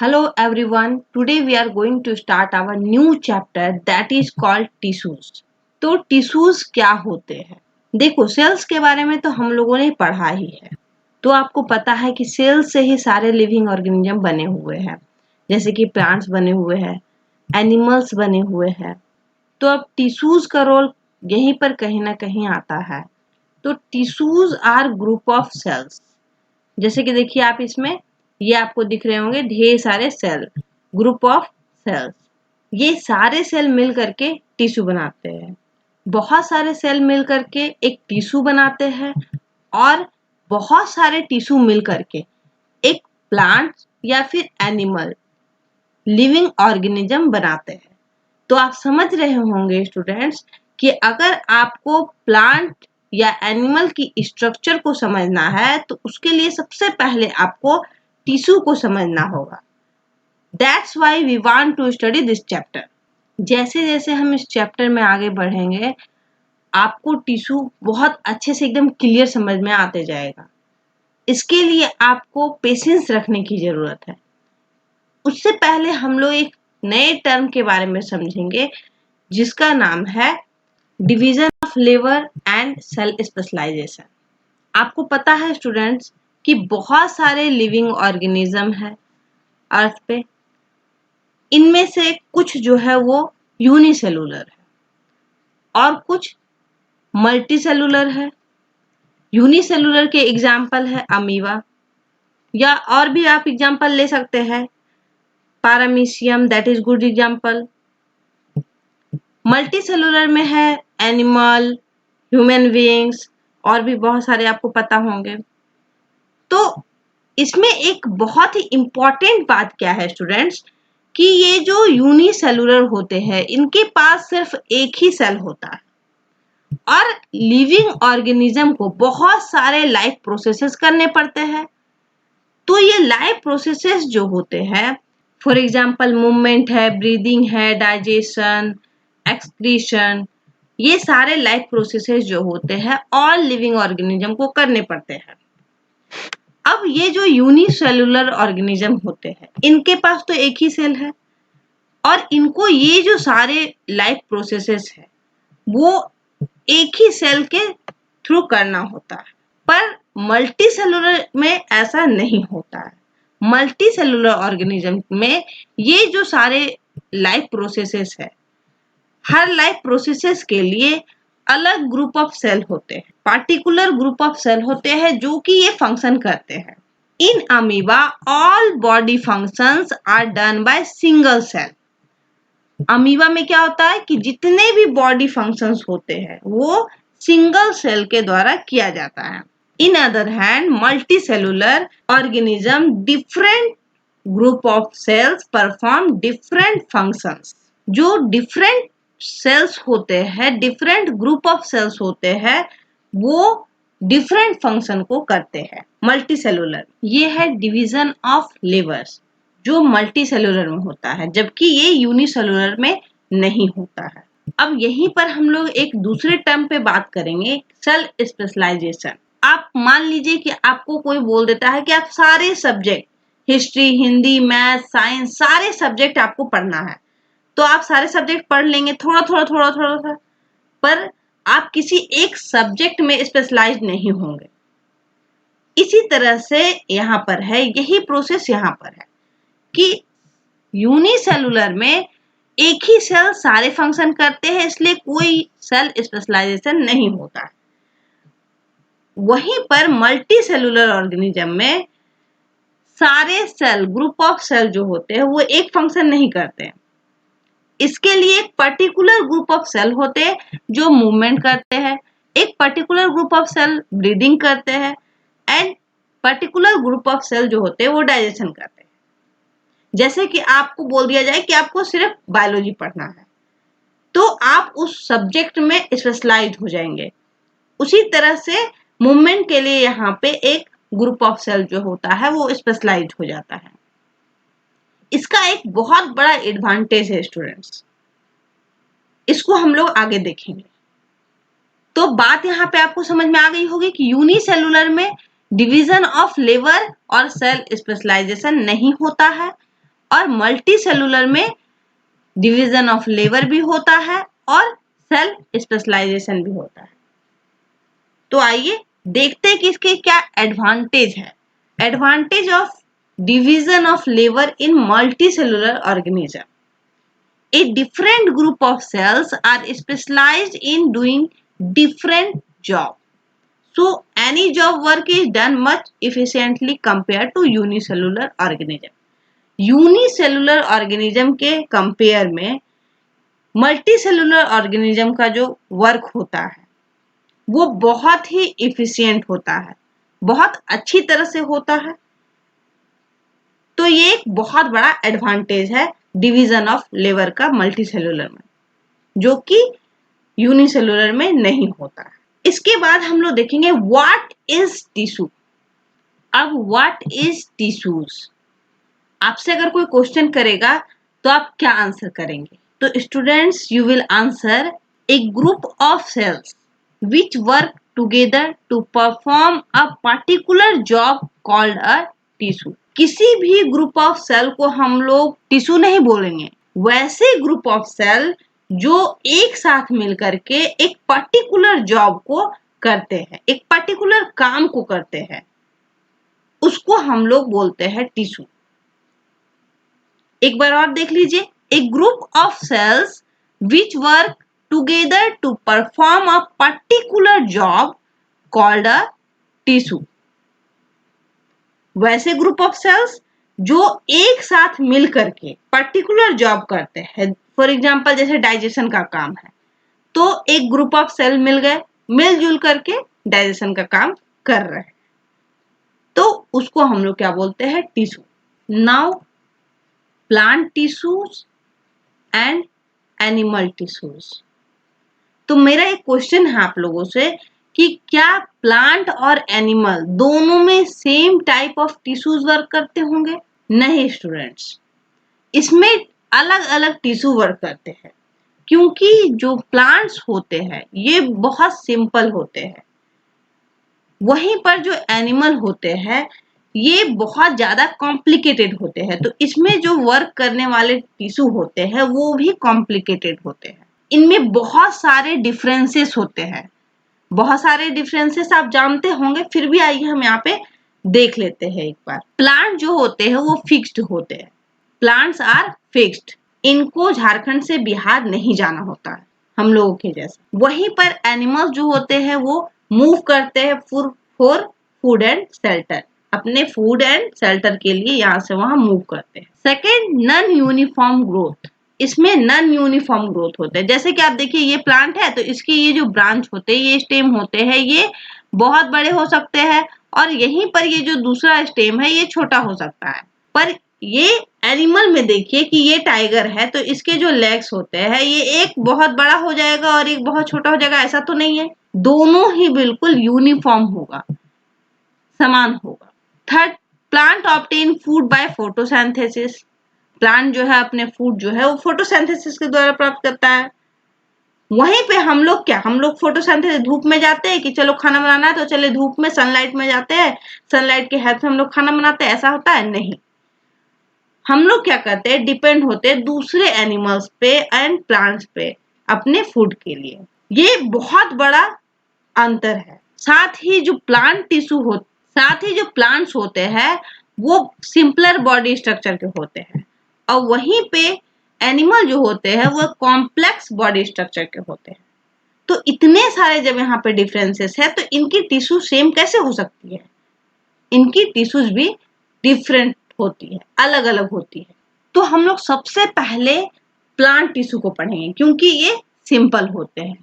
Hello everyone. Today we are going to start our new chapter that is called tissues. तो tissues क्या होते हैं? देखो, sales के बारे में तो हम लोगों ने पढ़ा ही है। तो आपको पता है कि सेल से ही सारे लिविंग ऑर्गेनिज्म बने हुए हैं, जैसे कि प्लांट्स बने हुए हैं, एनिमल्स बने हुए हैं। तो अब टिश्यूज का रोल यहीं पर कहीं ना कहीं आता है। तो tissues are group of cells. जैसे कि देखिए, आप इसमें ये आपको दिख रहे होंगे ढेर सारे सेल, ग्रुप ऑफ सेल्स। ये सारे सेल मिल करके टिश्यू बनाते हैं। बहुत सारे सेल मिल करके एक टिश्यू बनाते हैं और बहुत सारे टिश्यू मिल करके एक प्लांट या फिर एनिमल लिविंग ऑर्गेनिज्म बनाते हैं। तो आप समझ रहे होंगे स्टूडेंट्स कि अगर आपको प्लांट या एनिमल की स्ट्रक्चर को समझना है तो उसके लिए सबसे पहले आपको टिश्यू को समझना होगा। That's why we want to study this chapter. जैसे जैसे हम इस चैप्टर में आगे बढ़ेंगे आपको टिश्यू बहुत अच्छे से एकदम क्लियर समझ में आते जाएगा। इसके लिए आपको पेशेंस रखने की जरूरत है। उससे पहले हम लोग एक नए टर्म के बारे में समझेंगे जिसका नाम है डिवीजन ऑफ लेवर एंड सेल स्पेशलाइजेशन। आपको पता है स्टूडेंट्स कि बहुत सारे लिविंग ऑर्गेनिज्म है अर्थ पे। इनमें से कुछ जो है वो यूनिसेलुलर है और कुछ मल्टीसेलुलर है। यूनिसेलुलर के एग्जाम्पल है अमीबा, या और भी आप एग्जाम्पल ले सकते हैं paramecium, that is good example. Multicellular में है एनिमल, ह्यूमन बीइंग्स और भी बहुत सारे आपको पता होंगे। तो इसमें एक बहुत ही इंपॉर्टेंट बात क्या है स्टूडेंट्स कि ये जो यूनिसेलुलर होते हैं इनके पास सिर्फ एक ही सेल होता है और लिविंग ऑर्गेनिज्म को बहुत सारे लाइफ प्रोसेसेस करने पड़ते हैं। तो ये लाइफ प्रोसेसेस जो होते हैं, फॉर एग्जांपल मूवमेंट है, ब्रीदिंग है, डाइजेशन, एक्सक्रीशन, ये सारे लाइफ प्रोसेसेस जो होते हैं ऑल लिविंग ऑर्गेनिज्म को करने पड़ते हैं। अब ये जो यूनिसेलुलर ऑर्गेनिज्म होते हैं इनके पास तो एक ही सेल है और इनको ये जो सारे लाइफ प्रोसेसेस है वो एक ही सेल के थ्रू करना होता है। पर मल्टीसेलुलर में ऐसा नहीं होता है। मल्टीसेलुलर ऑर्गेनिज्म में ये जो सारे लाइफ प्रोसेसेस है, हर लाइफ प्रोसेसेस के लिए अलग ग्रुप ऑफ सेल होते हैं, पार्टिकुलर ग्रुप ऑफ सेल होते हैं जो कि ये फंक्शन करते हैं। In amoeba all body functions are done by single cell. Amoeba में क्या होता है कि जितने भी बॉडी फंक्शंस होते हैं वो सिंगल सेल के द्वारा किया जाता है। In other hand multicellular organism different group of cells perform different functions. जो डिफरेंट सेल्स होते हैं, डिफरेंट ग्रुप ऑफ सेल्स होते हैं, वो डिफरेंट फंक्शन को करते हैं। मल्टीसेलुलर ये है डिवीजन ऑफ लेवर्स जो मल्टीसेलुलर में होता है, जबकि ये यूनिसेलुलर में नहीं होता है। अब यहीं पर हम लोग एक दूसरे टर्म पे बात करेंगे, सेल स्पेशलाइजेशन। आप मान लीजिए कि आपको कोई बोल देता है कि आप सारे subject, history, Hindi, math, science, सारे सब्जेक्ट आपको पढ़ना है। तो आप सारे सब्जेक्ट पढ़ लेंगे थोड़ा थोड़ा थोड़ा थोड़ा सा, पर आप किसी एक सब्जेक्ट में स्पेशलाइज नहीं होंगे। इसी तरह से यहाँ पर है, यही प्रोसेस यहाँ पर है कि यूनिसेलुलर में एक ही सेल सारे फंक्शन करते हैं, इसलिए कोई सेल स्पेशलाइजेशन नहीं होता है। वहीं पर मल्टीसेलुलर ऑर्गेनिज्म में सारे सेल, ग्रुप ऑफ सेल जो होते हैं वो एक फंक्शन नहीं करते हैं। इसके लिए एक पर्टिकुलर ग्रुप ऑफ सेल होते हैं जो मूवमेंट करते हैं, एक particular group of cell breathing करते हैं and particular group of cell जो होते हैं वो डाइजेशन करते हैं। जैसे कि आपको बोल दिया जाए कि आपको सिर्फ बायोलॉजी पढ़ना है तो आप उस सब्जेक्ट में स्पेशलाइज हो जाएंगे। उसी तरह से मूवमेंट के लिए यहाँ पे एक ग्रुप ऑफ सेल जो होता है वो स्पेशलाइज हो जाता है। इसका एक बहुत बड़ा एडवांटेज है स्टूडेंट्स, इसको हम लोग आगे देखेंगे। तो बात यहाँ पे आपको समझ में आ गई होगी कि यूनिसेलुलर में डिवीजन ऑफ लेवर और सेल स्पेशलाइजेशन नहीं होता है और मल्टी सेलुलर में डिवीजन ऑफ लेबर भी होता है और सेल स्पेशलाइजेशन भी होता है। तो आइए देखते हैं कि इसके क्या एडवांटेज है। Advantage of division of labour in multi cellular organism. A different group of cells are specialized in doing different job. So any job work is done much efficiently compared to unicellular organism. Unicellular organism के compare में multi cellular organism का जो work होता है वो बहुत ही efficient होता है, बहुत अच्छी तरह से होता है। तो ये एक बहुत बड़ा एडवांटेज है डिवीजन ऑफ लेबर का मल्टी सेलुलर में, जो कि यूनिसेलुलर में नहीं होता है। इसके बाद हम लोग देखेंगे व्हाट इज टिश्यू। अब व्हाट इज टिश्यूज, आपसे अगर कोई क्वेश्चन करेगा तो आप क्या आंसर करेंगे? तो students you will answer a group of cells which work together to perform a particular job called a tissue. किसी भी ग्रुप ऑफ सेल को हम लोग टिश्यू नहीं बोलेंगे, वैसे ग्रुप ऑफ सेल जो एक साथ मिलकर के एक पर्टिकुलर जॉब को करते हैं, एक पर्टिकुलर काम को करते हैं, उसको हम लोग बोलते हैं टिश्यू। एक बार और देख लीजिए, a group of cells which work together to perform a particular job called a tissue. वैसे ग्रुप ऑफ सेल्स जो एक साथ मिल करके पर्टिकुलर जॉब करते हैं, फॉर एग्जांपल जैसे डाइजेशन का काम है, तो एक ग्रुप ऑफ सेल मिल गए, मिलजुल करके डाइजेशन का काम कर रहे हैं, तो उसको हम लोग क्या बोलते हैं? Tissue. Now plant tissues and animal tissues. तो मेरा एक क्वेश्चन है आप लोगों से कि क्या प्लांट और एनिमल दोनों में same type of tissues work करते होंगे? नहीं स्टूडेंट्स, इसमें अलग अलग टिश्यू वर्क करते हैं, क्योंकि जो प्लांट्स होते हैं ये बहुत सिंपल होते हैं, वहीं पर जो एनिमल होते हैं ये बहुत ज्यादा कॉम्प्लिकेटेड होते हैं। तो इसमें जो वर्क करने वाले टिश्यू होते हैं वो भी कॉम्प्लिकेटेड होते हैं, इनमें बहुत सारे डिफरेंसेस होते हैं। बहुत सारे डिफरेंसेस आप जानते होंगे, फिर भी आइए हम यहाँ पे देख लेते हैं एक बार। प्लांट जो होते हैं वो फिक्स्ड होते हैं, प्लांट्स आर फिक्स्ड, इनको झारखंड से बिहार नहीं जाना होता है हम लोगों के जैसे। वहीं पर एनिमल्स जो होते हैं वो मूव करते हैं फॉर फूड एंड शेल्टर, अपने फूड एंड शेल्टर के लिए यहाँ से वहां मूव करते हैं। Second, non uniform growth. इसमें नॉन यूनिफॉर्म ग्रोथ होता है, जैसे कि आप देखिए ये प्लांट है तो इसके ये जो ब्रांच होते हैं, ये स्टेम होते हैं, ये बहुत बड़े हो सकते हैं, और यहीं पर ये जो दूसरा स्टेम है ये छोटा हो सकता है। पर ये एनिमल में देखिए कि ये टाइगर है तो इसके जो लेग्स होते हैं ये एक बहुत बड़ा हो जाएगा और एक बहुत छोटा हो जाएगा, ऐसा तो नहीं है, दोनों ही बिल्कुल यूनिफॉर्म होगा, समान होगा। Third, plant obtain food by photosynthesis. Plant जो है अपने फूड जो है वो फोटोसिंथेसिस के द्वारा प्राप्त करता है। वहीं पे हम लोग क्या, हम लोग फोटोसिंथेसिस धूप में जाते हैं कि चलो खाना बनाना है तो चले धूप में सनलाइट में जाते हैं, सनलाइट के हेल्प से हम लोग खाना बनाते हैं, ऐसा होता है? नहीं। हम लोग क्या करते हैं, डिपेंड होते हैं दूसरे एनिमल्स पे एंड प्लांट्स पे अपने फूड के लिए। ये बहुत बड़ा अंतर है। साथ ही जो प्लांट्स होते हैं वो सिंपलर बॉडी स्ट्रक्चर के होते हैं, और वहीं पे एनिमल जो होते हैं वो कॉम्प्लेक्स बॉडी स्ट्रक्चर के होते हैं। तो इतने सारे जब यहाँ पे डिफरेंसेस है तो इनकी टिश्यू सेम कैसे हो सकती है? इनकी टिश्यूज भी डिफरेंट होती है, अलग अलग होती है। तो हम लोग सबसे पहले प्लांट टिश्यू को पढ़ेंगे क्योंकि ये सिंपल होते हैं।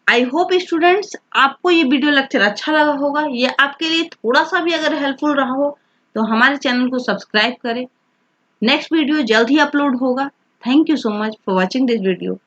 आई होप स्टूडेंट्स आपको ये वीडियो लेक्चर अच्छा लगा होगा, ये आपके लिए थोड़ा सा भी अगर हेल्पफुल रहा हो तो हमारे चैनल को सब्सक्राइब करें। नेक्स्ट वीडियो जल्द ही अपलोड होगा। Thank you so much for watching this video.